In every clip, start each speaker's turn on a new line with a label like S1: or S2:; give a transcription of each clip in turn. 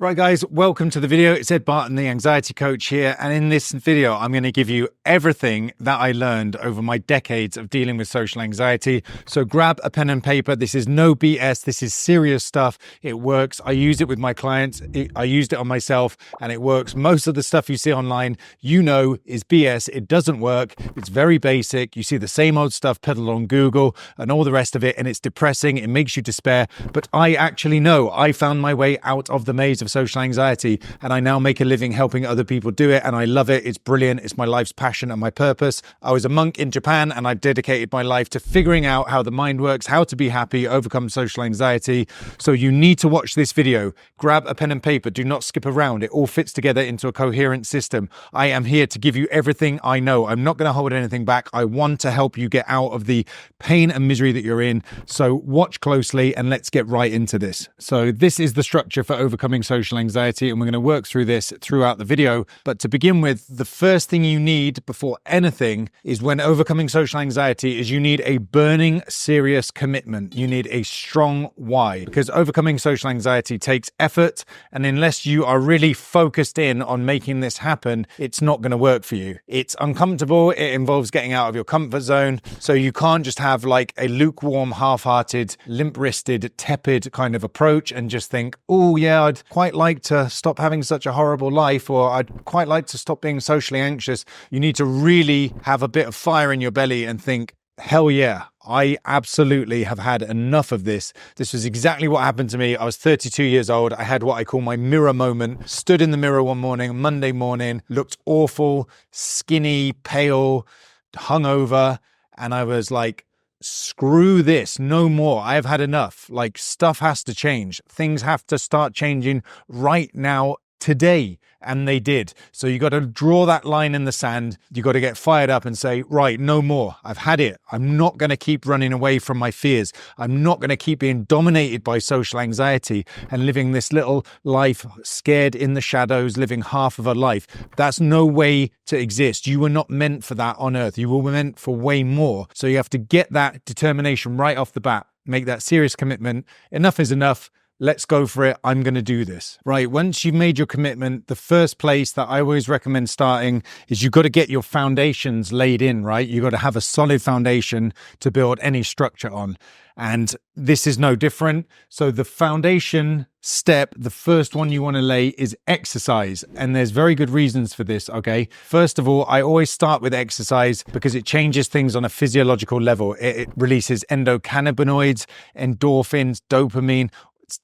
S1: Right guys, welcome to the video. It's Ed Barton, the anxiety coach here. And in this video, I'm going to give you everything that I learned over my decades of dealing with social anxiety. So grab a pen and paper. This is no BS. This is serious stuff. It works. I use it with my clients. I used it on myself and it works. Most of the stuff you see online, is BS. It doesn't work. It's very basic. You see the same old stuff peddled on Google and all the rest of it. And it's depressing. It makes you despair. But I actually know I found my way out of the maze of social anxiety, and I now make a living helping other people do it, and I love it. It's brilliant. It's my life's passion and my purpose. I was a monk in Japan, and I've dedicated my life to figuring out how the mind works, how to be happy, overcome social anxiety. So you need to watch this video. Grab a pen and paper. Do not skip around. It all fits together into a coherent system. I am here to give you everything I know. I'm not going to hold anything back. I want to help you get out of the pain and misery that you're in. So watch closely and let's get right into this. So this is the structure for overcoming social anxiety, and we're going to work through this throughout the video. But to begin with, the first thing you need before anything is, when overcoming social anxiety, is you need a burning, serious commitment. You need a strong why, because overcoming social anxiety takes effort, and unless you are really focused in on making this happen, it's not going to work for you. It's uncomfortable. It involves getting out of your comfort zone. So you can't just have like a lukewarm, half-hearted, limp-wristed, tepid kind of approach and just think, oh yeah, I'd quite like to stop having such a horrible life, or I'd quite like to stop being socially anxious. You need to really have a bit of fire in your belly and think, hell yeah, I absolutely have had enough of this. This was exactly what happened to me. I was 32 years old. I had what I call my mirror moment. Stood in the mirror one morning, Monday morning, looked awful, skinny, pale, hungover, and I was like, screw this, no more. I have had enough. Like, stuff has to change. Things have to start changing right now, today. And they did. So you got to draw that line in the sand. You got to get fired up and say, right, no more. I've had it. I'm not going to keep running away from my fears. I'm not going to keep being dominated by social anxiety and living this little life scared in the shadows, living half of a life. That's no way to exist. You were not meant for that on earth. You were meant for way more. So you have to get that determination right off the bat. Make that serious commitment. Enough is enough. Let's go for it. I'm going to do this. Right. Once you've made your commitment, the first place that I always recommend starting is you've got to get your foundations laid in, right? You've got to have a solid foundation to build any structure on. And this is no different. So the foundation step, the first one you want to lay is exercise. And there's very good reasons for this, okay? First of all, I always start with exercise because it changes things on a physiological level. It releases endocannabinoids, endorphins, dopamine,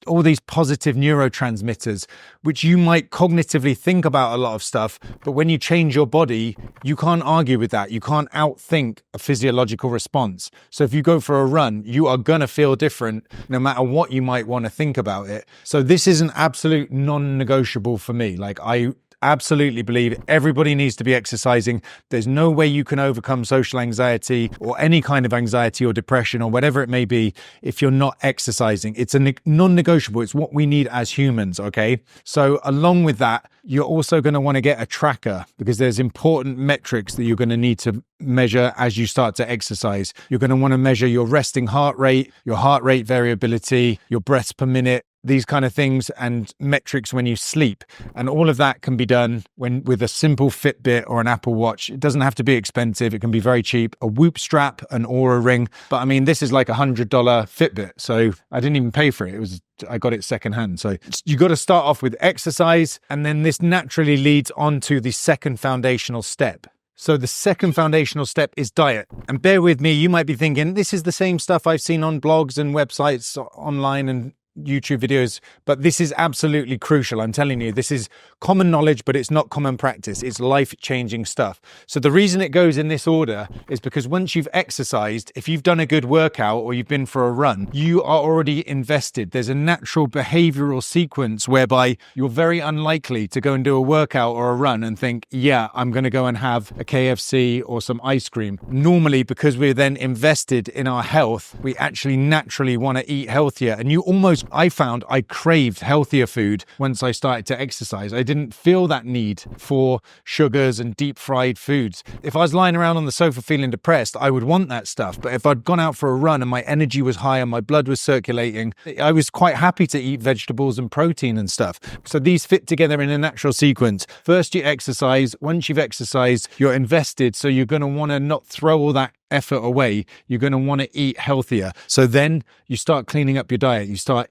S1: all these positive neurotransmitters, which you might cognitively think about a lot of stuff, but when you change your body, you can't argue with that. You can't outthink a physiological response. So if you go for a run, you are going to feel different no matter what you might want to think about it. So this is an absolute non-negotiable for me. Like, I absolutely believe everybody needs to be exercising. There's no way you can overcome social anxiety or any kind of anxiety or depression or whatever it may be if you're not exercising. It's a non-negotiable. It's what we need as humans, okay? So along with that, you're also going to want to get a tracker, because there's important metrics that you're going to need to measure as you start to exercise. You're going to want to measure your resting heart rate, your heart rate variability, your breaths per minute, these kind of things, and metrics when you sleep. And all of that can be done with a simple Fitbit or an Apple Watch. It doesn't have to be expensive. It can be very cheap. A Whoop strap, an Oura ring. But I mean, this is like $100 Fitbit. So I didn't even pay for it. I got it secondhand. So you got to start off with exercise. And then this naturally leads on to the second foundational step. So the second foundational step is diet. And bear with me, you might be thinking, this is the same stuff I've seen on blogs and websites online and YouTube videos, but this is absolutely crucial. I'm telling you, this is common knowledge, but it's not common practice. It's life-changing stuff. So the reason it goes in this order is because once you've exercised, if you've done a good workout or you've been for a run, you are already invested. There's a natural behavioral sequence whereby you're very unlikely to go and do a workout or a run and think, yeah, I'm going to go and have a KFC or some ice cream. Normally, because we're then invested in our health, we actually naturally want to eat healthier, and you almost I found I craved healthier food once I started to exercise. I didn't feel that need for sugars and deep fried foods. If I was lying around on the sofa feeling depressed, I would want that stuff. But if I'd gone out for a run and my energy was high and my blood was circulating, I was quite happy to eat vegetables and protein and stuff. So these fit together in a natural sequence. First you exercise. Once you've exercised, you're invested. So you're going to want to not throw all that effort away. You're going to want to eat healthier. So then you start cleaning up your diet. You start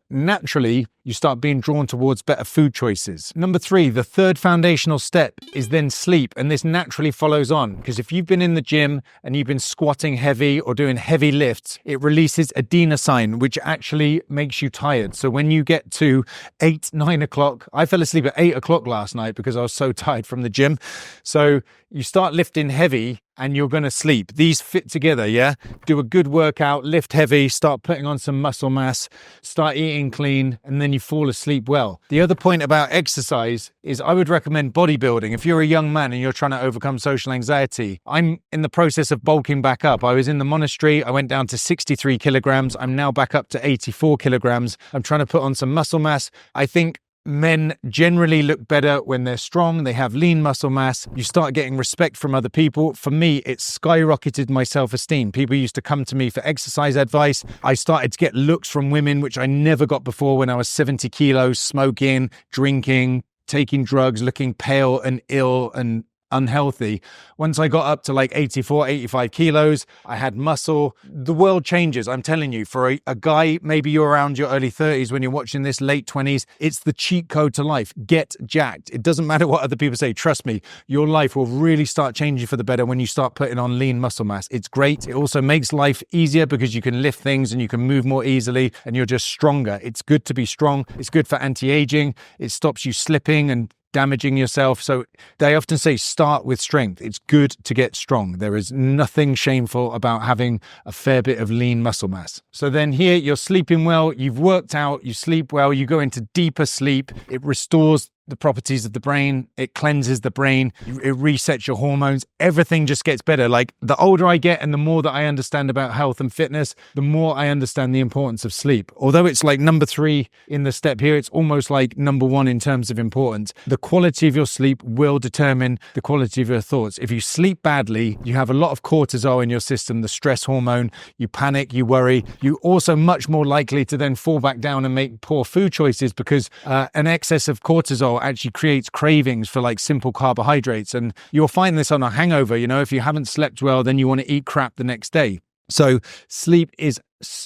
S1: being drawn towards better food choices. Number 3, the third foundational step is then sleep. And this naturally follows on, because if you've been in the gym and you've been squatting heavy or doing heavy lifts, it releases adenosine, which actually makes you tired. So when you get to 8, 9 o'clock, I fell asleep at 8 o'clock last night because I was so tired from the gym. So you start lifting heavy and you're going to sleep. These fit together, yeah? Do a good workout, lift heavy, start putting on some muscle mass, start eating clean, and then you fall asleep well. The other point about exercise is I would recommend bodybuilding. If you're a young man and you're trying to overcome social anxiety, I'm in the process of bulking back up. I was in the monastery, I went down to 63 kilograms. I'm now back up to 84 kilograms. I'm trying to put on some muscle mass. I think men generally look better when they're strong. They have lean muscle mass. You start getting respect from other people. For me, it skyrocketed my self-esteem. People used to come to me for exercise advice. I started to get looks from women, which I never got before when I was 70 kilos, smoking, drinking, taking drugs, looking pale and ill and unhealthy. Once I got up to like 84, 85 kilos, I had muscle. The world changes. I'm telling you, for a guy, maybe you're around your early 30s when you're watching this, late 20s, it's the cheat code to life. Get jacked. It doesn't matter what other people say. Trust me, your life will really start changing for the better when you start putting on lean muscle mass. It's great. It also makes life easier because you can lift things and you can move more easily and you're just stronger. It's good to be strong. It's good for anti-aging. It stops you slipping and damaging yourself. So they often say start with strength. It's good to get strong. There is nothing shameful about having a fair bit of lean muscle mass. So then here you're sleeping well, you've worked out, you sleep well, you go into deeper sleep. It restores the properties of the brain. It cleanses the brain. It resets your hormones. Everything just gets better. Like the older I get and the more that I understand about health and fitness, the more I understand the importance of sleep. Although it's like number 3 in the step here, it's almost like number 1 in terms of importance. The quality of your sleep will determine the quality of your thoughts. If you sleep badly, you have a lot of cortisol in your system, the stress hormone. You panic, you worry. You're also much more likely to then fall back down and make poor food choices because an excess of cortisol actually creates cravings for like simple carbohydrates. And you'll find this on a hangover. You know, if you haven't slept well, then you want to eat crap the next day. So sleep is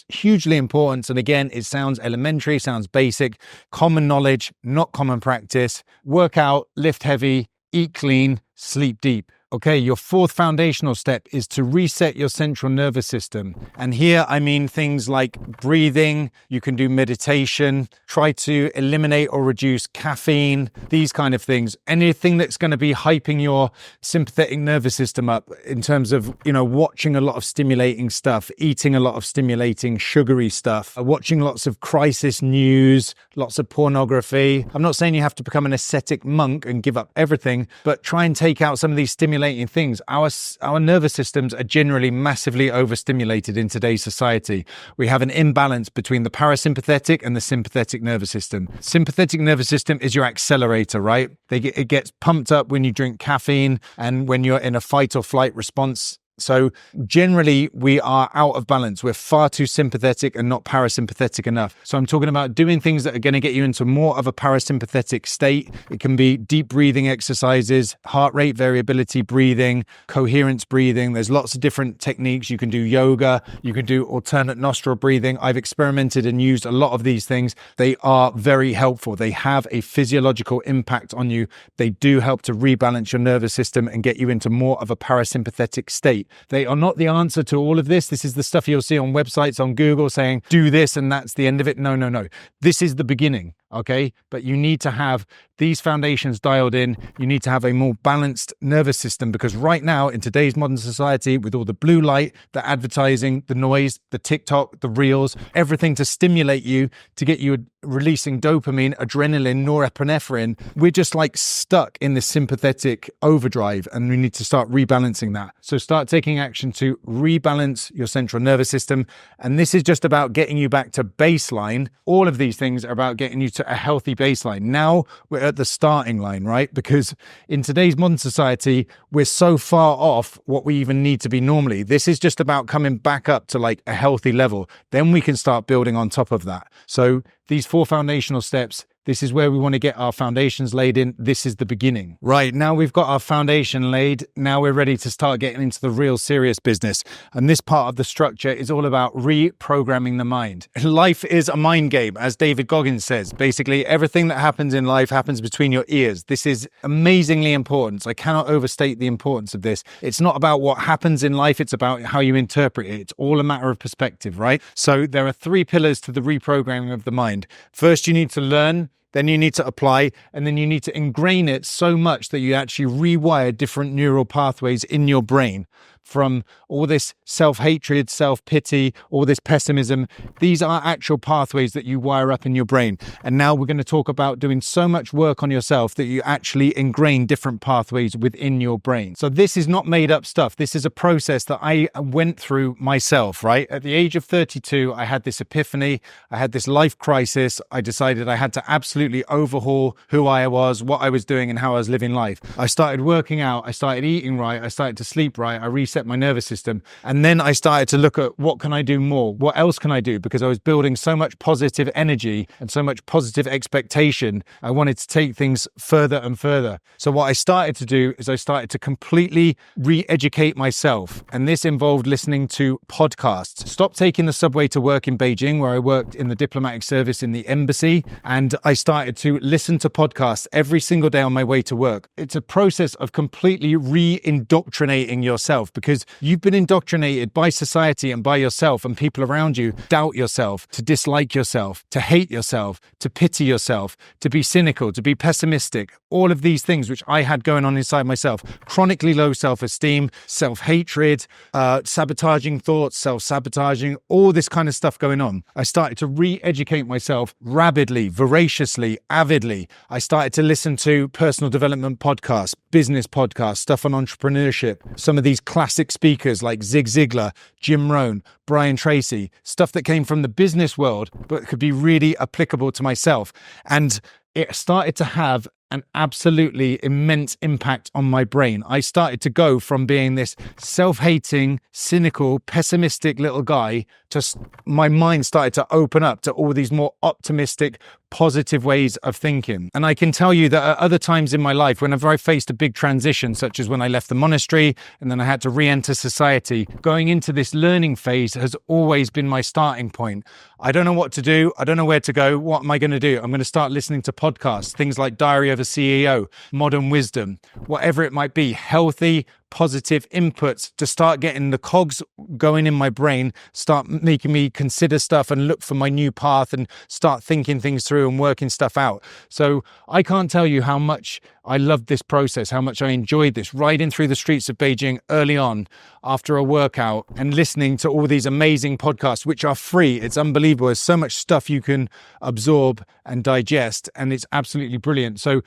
S1: hugely important. And again, it sounds elementary, sounds basic, common knowledge, not common practice. Work out, lift heavy, eat clean, sleep deep. Okay, your 4th foundational step is to reset your central nervous system. And here I mean things like breathing, you can do meditation, try to eliminate or reduce caffeine, these kind of things. Anything that's going to be hyping your sympathetic nervous system up in terms of, you know, watching a lot of stimulating stuff, eating a lot of stimulating sugary stuff, watching lots of crisis news, lots of pornography. I'm not saying you have to become an ascetic monk and give up everything, but try and take out some of these stimulating things. Our nervous systems are generally massively overstimulated in today's society. We have an imbalance between the parasympathetic and the sympathetic nervous system. Sympathetic nervous system is your accelerator, right? It gets pumped up when you drink caffeine and when you're in a fight or flight response. So generally we are out of balance. We're far too sympathetic and not parasympathetic enough. So I'm talking about doing things that are going to get you into more of a parasympathetic state. It can be deep breathing exercises, heart rate variability breathing, coherence breathing. There's lots of different techniques. You can do yoga. You can do alternate nostril breathing. I've experimented and used a lot of these things. They are very helpful. They have a physiological impact on you. They do help to rebalance your nervous system and get you into more of a parasympathetic state. They are not the answer to all of this. This is the stuff you'll see on websites, on Google saying, do this and that's the end of it. No. This is the beginning. Okay, but you need to have these foundations dialed in. You need to have a more balanced nervous system, because right now in today's modern society, with all the blue light, the advertising, the noise, the TikTok, the reels, everything to stimulate you, to get you releasing dopamine, adrenaline, norepinephrine, we're just like stuck in this sympathetic overdrive, and we need to start rebalancing that. So start taking action to rebalance your central nervous system. And this is just about getting you back to baseline. All of these things are about getting you to a healthy baseline. Now we're at the starting line, right? Because in today's modern society, we're so far off what we even need to be normally. This is just about coming back up to like a healthy level. Then we can start building on top of that. So these 4 foundational steps, this is where we want to get our foundations laid in. This is the beginning. Right, now we've got our foundation laid. Now we're ready to start getting into the real serious business. And this part of the structure is all about reprogramming the mind. Life is a mind game, as David Goggins says. Basically, everything that happens in life happens between your ears. This is amazingly important. I cannot overstate the importance of this. It's not about what happens in life. It's about how you interpret it. It's all a matter of perspective, right? So there are 3 pillars to the reprogramming of the mind. First, you need to learn. Then you need to apply, and then you need to ingrain it so much that you actually rewire different neural pathways in your brain. From all this self-hatred, self-pity, all this pessimism, these are actual pathways that you wire up in your brain. And now we're going to talk about doing so much work on yourself that you actually ingrain different pathways within your brain. So this is not made up stuff. This is a process that I went through myself, right? At the age of 32, I had this epiphany. I had this life crisis. I decided I had to absolutely overhaul who I was, what I was doing, and how I was living life. I started working out. I started eating right. I started to sleep right. I reset my nervous system. And then I started to look at what can I do more? What else can I do? Because I was building so much positive energy and so much positive expectation. I wanted to take things further and further. So what I started to do is I started to completely re-educate myself. And this involved listening to podcasts. Stopped taking the subway to work in Beijing, where I worked in the diplomatic service in the embassy. And I started to listen to podcasts every single day on my way to work. It's a process of completely re-indoctrinating yourself, because you've been indoctrinated by society and by yourself and people around you. Doubt yourself, to dislike yourself, to hate yourself, to pity yourself, to be cynical, to be pessimistic. All of these things which I had going on inside myself. Chronically low self-esteem, self-hatred, sabotaging thoughts, self-sabotaging, all this kind of stuff going on. I started to re-educate myself rapidly, voraciously, avidly. I started to listen to personal development podcasts, business podcasts, stuff on entrepreneurship, some of these classic speakers like Zig Ziglar, Jim Rohn, Brian Tracy, stuff that came from the business world, but could be really applicable to myself. And it started to have an absolutely immense impact on my brain. I started to go from being this self-hating, cynical, pessimistic little guy to my mind started to open up to all these more optimistic, positive ways of thinking. And I can tell you that at other times in my life, whenever I faced a big transition, such as when I left the monastery and then I had to re-enter society, going into this learning phase has always been my starting point. I don't know what to do. I don't know where to go. What am I going to do? I'm going to start listening to podcasts, things like Diary of a CEO, Modern Wisdom, whatever it might be, healthy, positive inputs to start getting the cogs going in my brain, start making me consider stuff and look for my new path and start thinking things through and working stuff out. So I can't tell you how much I loved this process, how much I enjoyed this, riding through the streets of Beijing early on after a workout and listening to all these amazing podcasts, which are free. It's unbelievable. There's so much stuff you can absorb and digest, and it's absolutely brilliant. So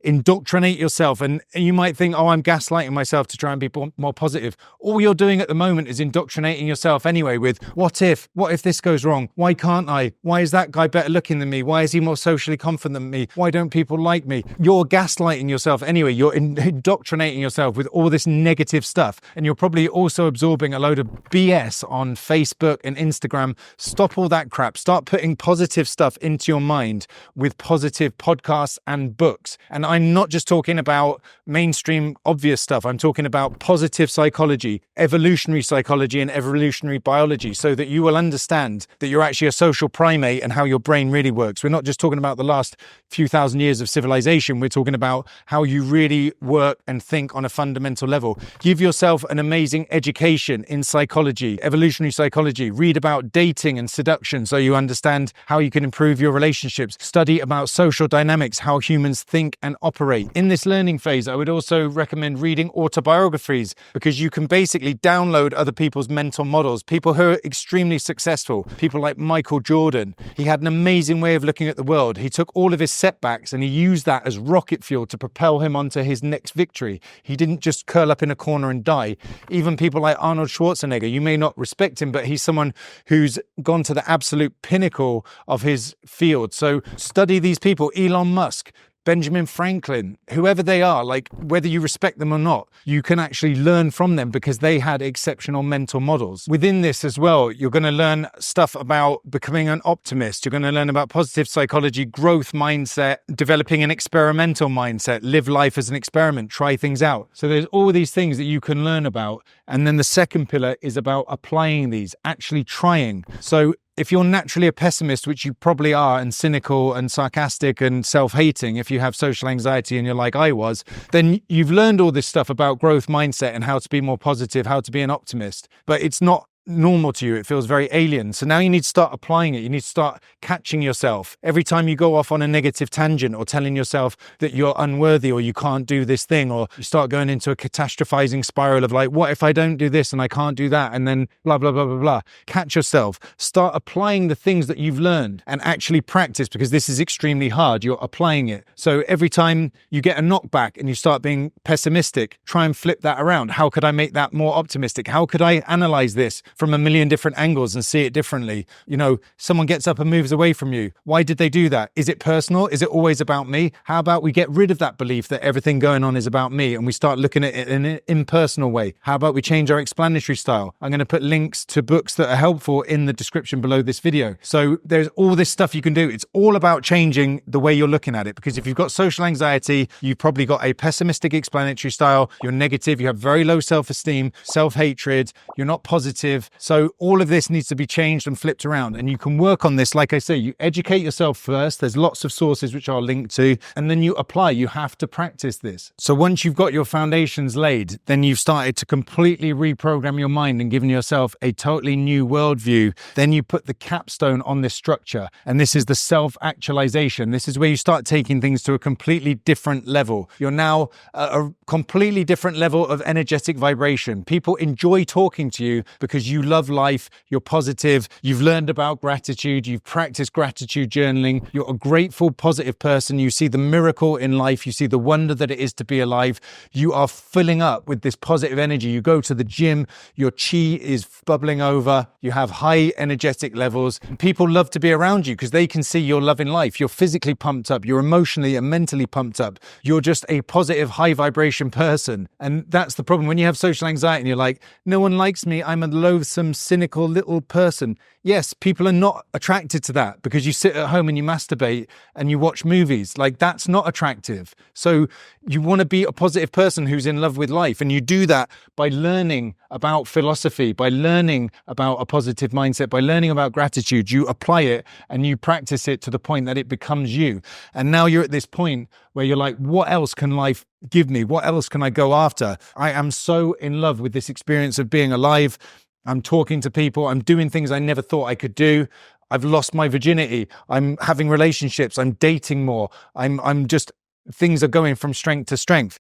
S1: indoctrinate yourself. And you might think, oh, I'm gaslighting myself to try and be more positive. All you're doing at the moment is indoctrinating yourself anyway with what if this goes wrong? Why can't I? Why is that guy better looking than me? Why is he more socially confident than me? Why don't people like me? You're gaslighting yourself anyway. You're indoctrinating yourself with all this negative stuff. And you're probably also absorbing a load of BS on Facebook and Instagram. Stop all that crap. Start putting positive stuff into your mind with positive podcasts and books. And I'm not just talking about mainstream obvious stuff. I'm talking about positive psychology, evolutionary psychology, and evolutionary biology, so that you will understand that you're actually a social primate and how your brain really works. We're not just talking about the last few thousand years of civilization. We're talking about how you really work and think on a fundamental level. Give yourself an amazing education in psychology, evolutionary psychology. Read about dating and seduction so you understand how you can improve your relationships. Study about social dynamics, how humans think and operate. In this learning phase, I would also recommend reading autobiographies, because you can basically download other people's mental models, people who are extremely successful, people like Michael Jordan. He had an amazing way of looking at the world. He took all of his setbacks and he used that as rocket fuel to propel him onto his next victory. He didn't just curl up in a corner and die. Even people like Arnold Schwarzenegger, you may not respect him, but he's someone who's gone to the absolute pinnacle of his field. So study these people, Elon Musk, Benjamin Franklin, whoever they are, like whether you respect them or not, you can actually learn from them because they had exceptional mental models. Within this as well, you're going to learn stuff about becoming an optimist. You're going to learn about positive psychology, growth mindset, developing an experimental mindset, live life as an experiment, try things out. So there's all these things that you can learn about. And then the second pillar is about applying these, actually trying. So if you're naturally a pessimist, which you probably are, and cynical and sarcastic and self-hating, if you have social anxiety and you're like I was, then you've learned all this stuff about growth mindset and how to be more positive, how to be an optimist, but it's not normal to you. It feels very alien. So now you need to start applying it. You need to start catching yourself. Every time you go off on a negative tangent or telling yourself that you're unworthy or you can't do this thing, or you start going into a catastrophizing spiral of like, what if I don't do this and I can't do that? And then blah, blah, blah, blah, blah. Catch yourself. Start applying the things that you've learned and actually practice, because this is extremely hard. You're applying it. So every time you get a knockback and you start being pessimistic, try and flip that around. How could I make that more optimistic? How could I analyze this from a million different angles and see it differently? You know, someone gets up and moves away from you. Why did they do that? Is it personal? Is it always about me? How about we get rid of that belief that everything going on is about me and we start looking at it in an impersonal way? How about we change our explanatory style? I'm going to put links to books that are helpful in the description below this video. So there's all this stuff you can do. It's all about changing the way you're looking at it, because if you've got social anxiety, you've probably got a pessimistic explanatory style. You're negative. You have very low self-esteem, self-hatred. You're not positive. So all of this needs to be changed and flipped around. And you can work on this. Like I say, you educate yourself first. There's lots of sources which I'll link to, and then you apply. You have to practice this. So once you've got your foundations laid, then you've started to completely reprogram your mind and given yourself a totally new worldview. Then you put the capstone on this structure. And this is the self-actualization. This is where you start taking things to a completely different level. You're now at a completely different level of energetic vibration. People enjoy talking to you because you love life, you're positive, you've learned about gratitude, you've practiced gratitude journaling, you're a grateful, positive person, you see the miracle in life, you see the wonder that it is to be alive, you are filling up with this positive energy. You go to the gym, your chi is bubbling over, you have high energetic levels. People love to be around you because they can see you're loving life, you're physically pumped up, you're emotionally and mentally pumped up, you're just a positive, high vibration person. And that's the problem when you have social anxiety and you're like, no one likes me, I'm a loathsome, cynical little person. Yes, people are not attracted to that because you sit at home and you masturbate and you watch movies. Like, that's not attractive. So you want to be a positive person who's in love with life. And you do that by learning about philosophy, by learning about a positive mindset, by learning about gratitude. You apply it and you practice it to the point that it becomes you. And now you're at this point where you're like, what else can life give me? What else can I go after? I am so in love with this experience of being alive. I'm talking to people. I'm doing things I never thought I could do. I've lost my virginity. I'm having relationships. I'm dating more. I'm just, things are going from strength to strength.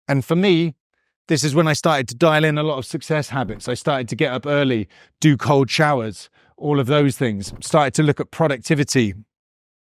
S1: And for me, this is when I started to dial in a lot of success habits. I started to get up early, do cold showers, all of those things. Started to look at productivity.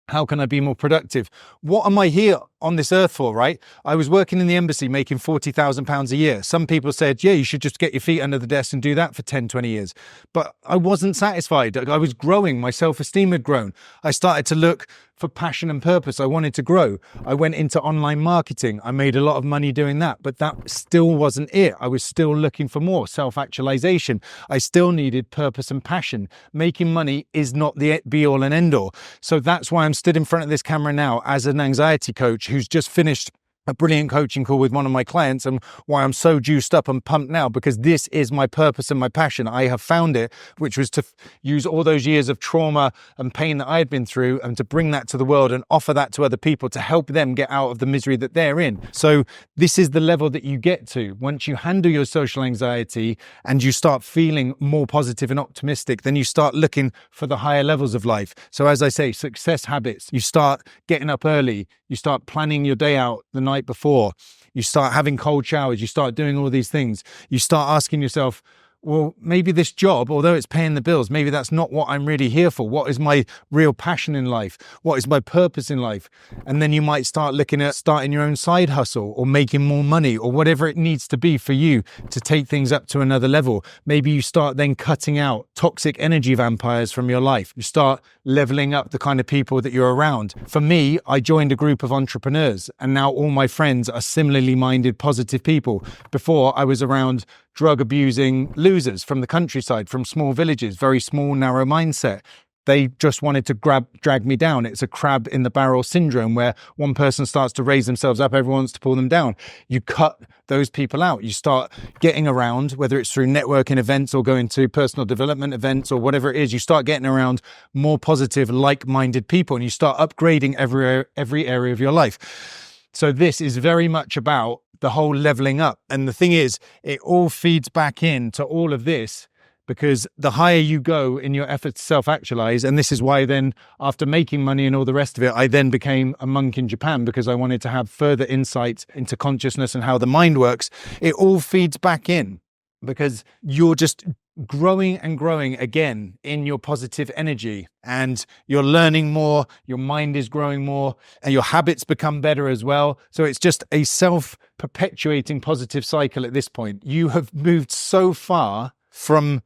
S1: How can I be more productive? What am I here on this earth for, right? I was working in the embassy making £40,000 a year. Some people said, yeah, you should just get your feet under the desk and do that for 10, 20 years. But I wasn't satisfied. I was growing. My self-esteem had grown. I started to look for passion and purpose. I wanted to grow. I went into online marketing. I made a lot of money doing that, but that still wasn't it. I was still looking for more self-actualization. I still needed purpose and passion. Making money is not the be all and end all. So that's why I'm stood in front of this camera now as an anxiety coach who's just finished a brilliant coaching call with one of my clients, and why I'm so juiced up and pumped now, because this is my purpose and my passion. I have found it, which was to use all those years of trauma and pain that I had been through and to bring that to the world and offer that to other people to help them get out of the misery that they're in. So this is the level that you get to once you handle your social anxiety and you start feeling more positive and optimistic. Then you start looking for the higher levels of life. So as I say, success habits. You start getting up early. You start planning your day out the night before. You start having cold showers. You start doing all these things. You start asking yourself, well, maybe this job, although it's paying the bills, maybe that's not what I'm really here for. What is my real passion in life? What is my purpose in life? And then you might start looking at starting your own side hustle or making more money or whatever it needs to be for you to take things up to another level. Maybe you start then cutting out toxic energy vampires from your life. You start leveling up the kind of people that you're around. For me, I joined a group of entrepreneurs, and now all my friends are similarly minded, positive people. Before, I was around drug abusing losers from the countryside, from small villages, very small, narrow mindset. They just wanted to drag me down. It's a crab in the barrel syndrome, where one person starts to raise themselves up, everyone wants to pull them down. You cut those people out. You start getting around, whether it's through networking events or going to personal development events or whatever it is, you start getting around more positive, like-minded people, and you start upgrading every area of your life. So this is very much about the whole leveling up. And the thing is, it all feeds back into all of this, because the higher you go in your efforts to self-actualize, and this is why then after making money and all the rest of it, I then became a monk in Japan, because I wanted to have further insight into consciousness and how the mind works. It all feeds back in, because you're just growing and growing again in your positive energy, and you're learning more, your mind is growing more, and your habits become better as well. So it's just a self-perpetuating positive cycle at this point. You have moved so far from,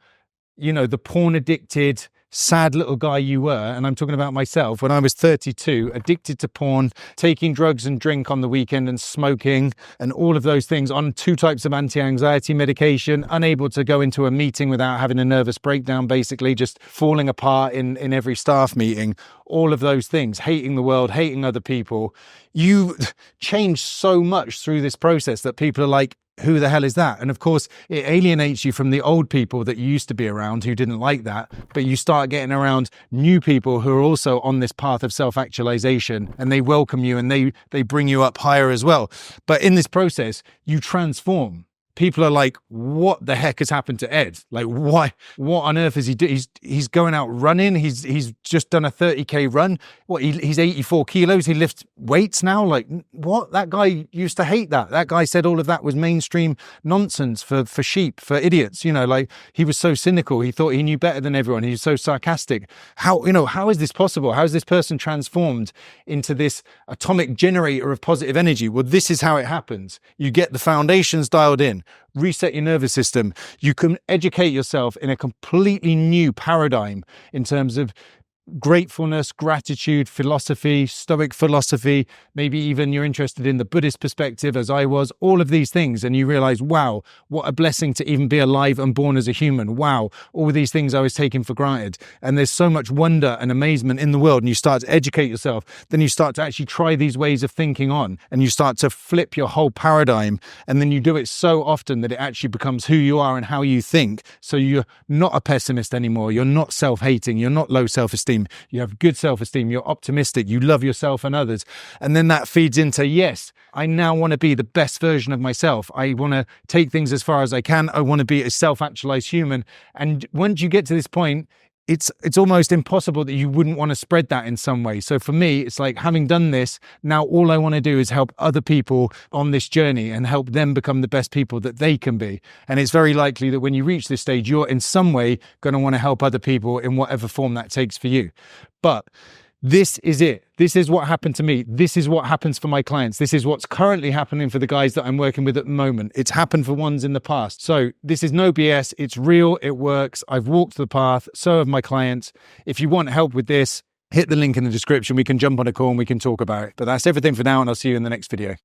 S1: the porn addicted, sad little guy you were, and I'm talking about myself when I was 32, addicted to porn, taking drugs and drink on the weekend and smoking and all of those things, on 2 types of anti-anxiety medication, unable to go into a meeting without having a nervous breakdown, basically just falling apart in every staff meeting, all of those things, hating the world, hating other people. You changed so much through this process that people are like, who the hell is that? And of course, it alienates you from the old people that you used to be around who didn't like that. But you start getting around new people who are also on this path of self-actualization, and they welcome you and they bring you up higher as well. But in this process, you transform. People are like, what the heck has happened to Ed? Like, why? What on earth is he doing? He's going out running. He's just done a 30K run. What? He's 84 kilos. He lifts weights now. Like, what? That guy used to hate that. That guy said all of that was mainstream nonsense for sheep, for idiots. Like, he was so cynical. He thought he knew better than everyone. He was so sarcastic. How is this possible? How is this person transformed into this atomic generator of positive energy? Well, this is how it happens. You get the foundations dialed in. Reset your nervous system. You can educate yourself in a completely new paradigm in terms of gratefulness, gratitude, philosophy, Stoic philosophy, maybe even you're interested in the Buddhist perspective as I was, all of these things. And you realize, wow, what a blessing to even be alive and born as a human. Wow, all these things I was taking for granted. And there's so much wonder and amazement in the world. And you start to educate yourself. Then you start to actually try these ways of thinking on, and you start to flip your whole paradigm. And then you do it so often that it actually becomes who you are and how you think. So you're not a pessimist anymore. You're not self-hating. You're not low self-esteem. You have good self-esteem. You're optimistic. You love yourself and others. And then that feeds into, yes, I now want to be the best version of myself. I want to take things as far as I can. I want to be a self-actualized human. And once you get to this point, it's almost impossible that you wouldn't want to spread that in some way. So for me, it's like, having done this, now all I want to do is help other people on this journey and help them become the best people that they can be. And it's very likely that when you reach this stage, you're in some way going to want to help other people in whatever form that takes for you. But this is it. This is what happened to me. This is what happens for my clients. This is what's currently happening for the guys that I'm working with at the moment. It's happened for ones in the past. So this is no BS. It's real. It works. I've walked the path. So have my clients. If you want help with this, hit the link in the description. We can jump on a call and we can talk about it. But that's everything for now, and I'll see you in the next video.